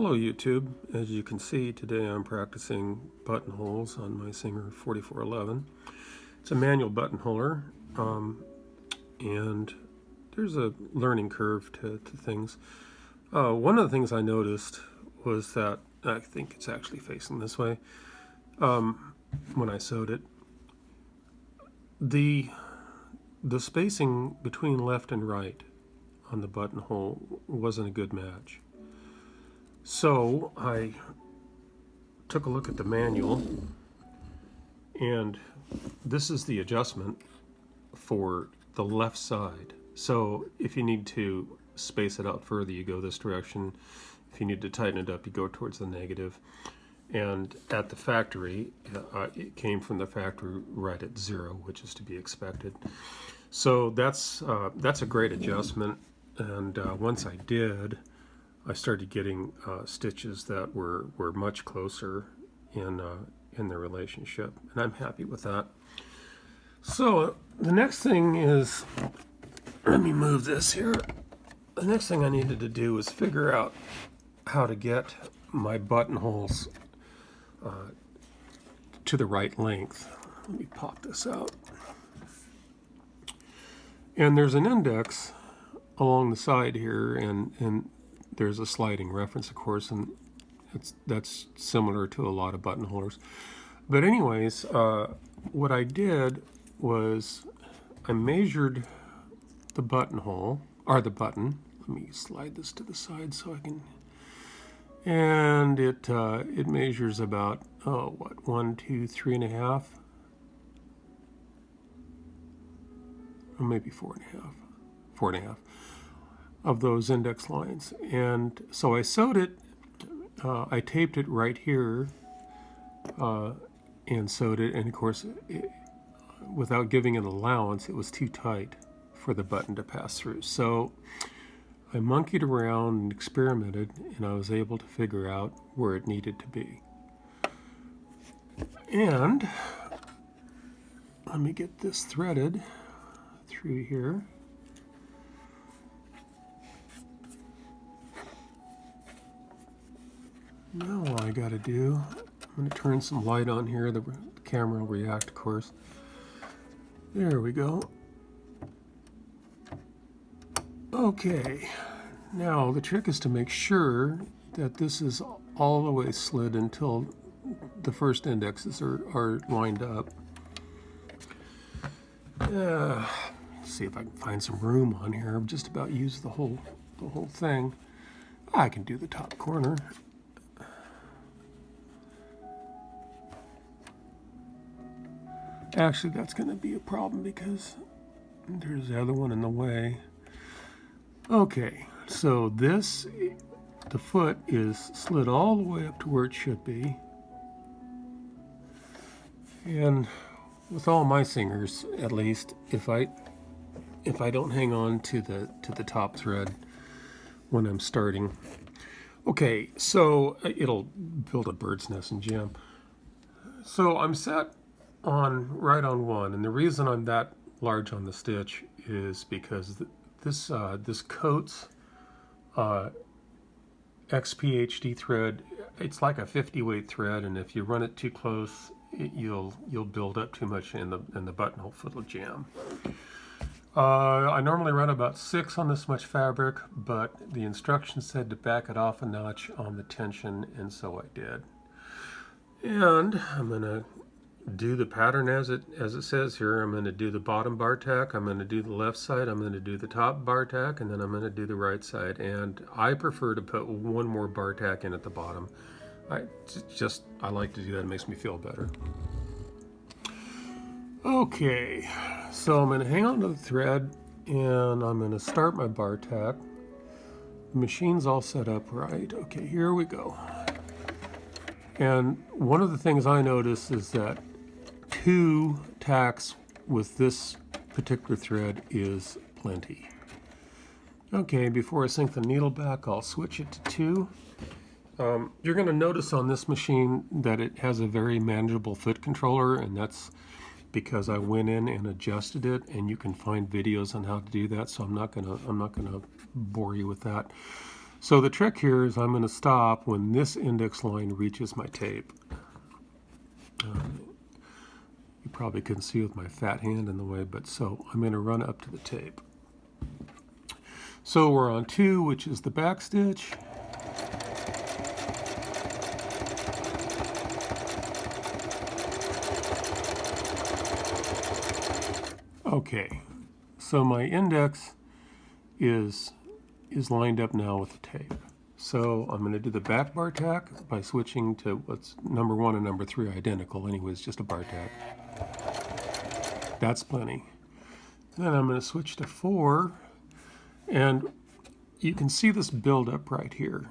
Hello YouTube. As you can see, today I'm practicing buttonholes on my Singer 4411. It's a manual buttonholer, and there's a learning curve to things. One of the things I noticed was that, I think it's actually facing this way, when I sewed it, the spacing between left and right on the buttonhole wasn't a good match. So I took a look at the manual, and this is the adjustment for the left side. So if you need to space it out further, you go this direction. If you need to tighten it up, you go towards the negative. And at the factory, it came from the factory right at 0, which is to be expected. So that's a great adjustment. And once I did, I started getting stitches that were much closer in the relationship, and I'm happy with that. So the next thing is, let me move this here. The next thing I needed to do was figure out how to get my buttonholes to the right length. Let me pop this out. And there's an index along the side here, and there's a sliding reference, of course, and that's similar to a lot of buttonholers. But anyways, what I did was I measured the buttonhole, or the button. Let me slide this to the side so I can. And it measures about, 1, 2, 3.5, or maybe 4.5, 4.5. Of those index lines. And so I sewed it, I taped it right here, and sewed it, and of course without giving it allowance, it was too tight for the button to pass through. So I monkeyed around and experimented, and I was able to figure out where it needed to be. And let me get this threaded through here. Now all I gotta do, I'm gonna turn some light on here, the camera will react, of course. There we go. Okay, now the trick is to make sure that this is all the way slid until the first indexes are lined up. Let's see if I can find some room on here. I've just about used the whole thing. I can do the top corner. Actually, that's going to be a problem because there's the other one in the way. Okay, so the foot is slid all the way up to where it should be. And with all my Singers, at least, if I don't hang on to the top thread when I'm starting. Okay, so it'll build a bird's nest in jam. So I'm set right on 1, and the reason I'm that large on the stitch is because this Coates XPHD thread, it's like a 50 weight thread, and if you run it too close, you'll build up too much, and the buttonhole foot will jam. I normally run about 6 on this much fabric, but the instructions said to back it off a notch on the tension, and so I did. And I'm gonna do the pattern as it says here. I'm going to do the bottom bar tack, I'm going to do the left side, I'm going to do the top bar tack, and then I'm going to do the right side. And I prefer to put one more bar tack in at the bottom. I like to do that. It makes me feel better. Okay, so I'm going to hang on to the thread, and I'm going to start my bar tack. The machine's all set up right. Okay, here we go. And one of the things I notice is that 2 tacks with this particular thread is plenty. Okay, before I sink the needle back, I'll switch it to 2. You're going to notice on this machine that it has a very manageable foot controller, and that's because I went in and adjusted it, and you can find videos on how to do that, so I'm not gonna bore you with that. So the trick here is I'm going to stop when this index line reaches my tape. You probably couldn't see with my fat hand in the way, but so I'm going to run up to the tape. So we're on 2, which is the back stitch. Okay, so my index is lined up now with the tape. So I'm going to do the back bar tack by switching to what's number 1 and number 3 identical. Anyways, just a bar tack. That's plenty. Then I'm going to switch to 4, and you can see this buildup right here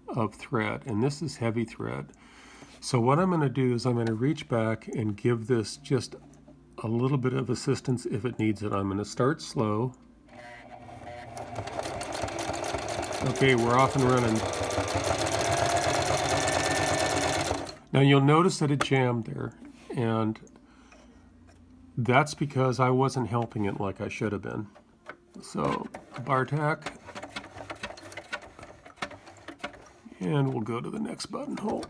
of thread, and this is heavy thread. So what I'm going to do is I'm going to reach back and give this just a little bit of assistance if it needs it. I'm going to start slow. Okay, we're off and running. Now you'll notice that it jammed there, and that's because I wasn't helping it like I should have been. So bar tack, and we'll go to the next buttonhole.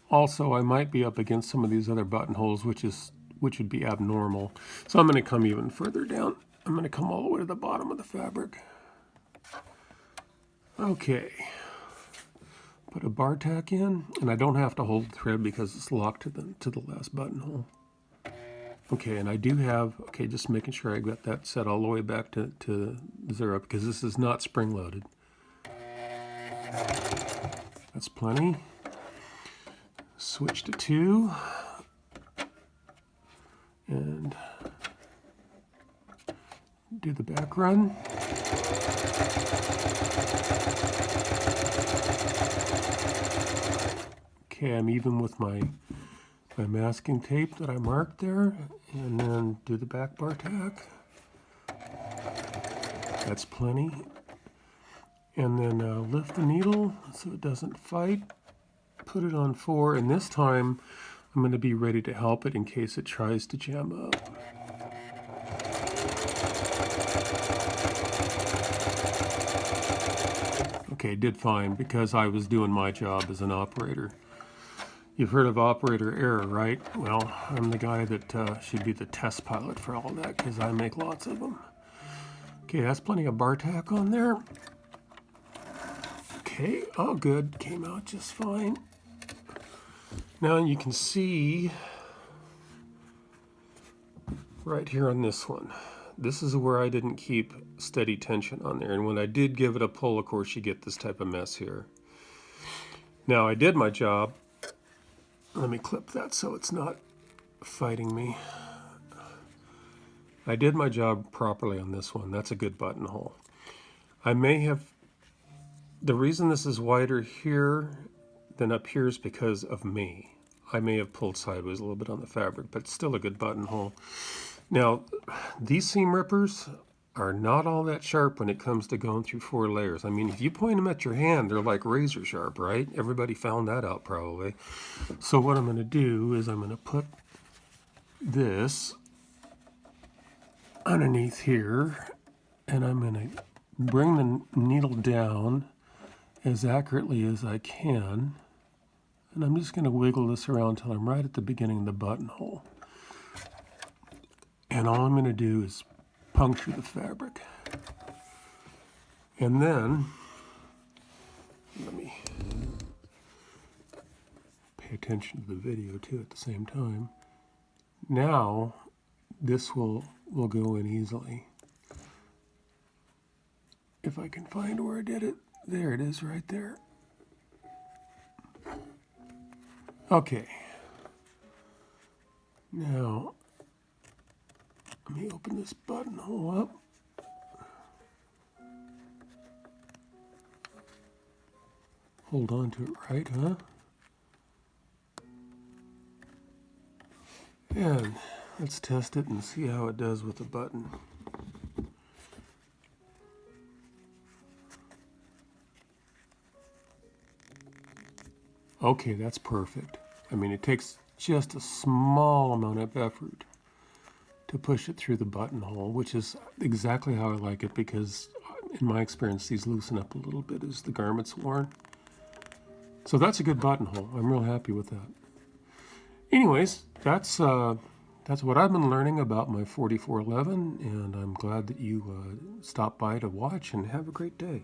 Also, I might be up against some of these other buttonholes, which would be abnormal. So I'm going to come even further down. I'm going to come all the way to the bottom of the fabric. Okay. Put a bar tack in, and I don't have to hold the thread because it's locked to the last buttonhole. Okay, and I do have, okay, just making sure I got that set all the way back to 0 because this is not spring-loaded. That's plenty. Switch to 2. And do the back run. Okay, I'm even with my masking tape that I marked there, and then do the back bar tack. That's plenty. And then lift the needle so it doesn't fight. Put it on 4, and this time I'm going to be ready to help it in case it tries to jam up. Okay, did fine because I was doing my job as an operator. You've heard of operator error, right? Well, I'm the guy that should be the test pilot for all that because I make lots of them. Okay, that's plenty of bar tack on there. Okay, all good. Came out just fine. Now you can see right here on this one, this is where I didn't keep steady tension on there. And when I did give it a pull, of course, you get this type of mess here. Now I did my job. Let me clip that so it's not fighting me. I did my job properly on this one. That's a good buttonhole. I may have, the reason this is wider here than up here is because of me. I may have pulled sideways a little bit on the fabric, but it's still a good buttonhole. Now, these seam rippers are not all that sharp when it comes to going through 4 layers. I mean, if you point them at your hand, they're like razor sharp, right? Everybody found that out probably. So what I'm going to do is I'm going to put this underneath here, and I'm going to bring the needle down as accurately as I can. And I'm just going to wiggle this around until I'm right at the beginning of the buttonhole. And all I'm going to do is puncture the fabric. And then, let me pay attention to the video too at the same time. Now, this will go in easily. If I can find where I did it. There it is right there. Okay. Now, let me open this buttonhole up. Hold on to it right, huh? And let's test it and see how it does with the button. Okay, that's perfect. I mean, it takes just a small amount of effort to push it through the buttonhole, which is exactly how I like it, because in my experience these loosen up a little bit as the garment's worn. So that's a good buttonhole. I'm real happy with that. Anyways, that's what I've been learning about my 4411, and I'm glad that you stopped by to watch, and have a great day.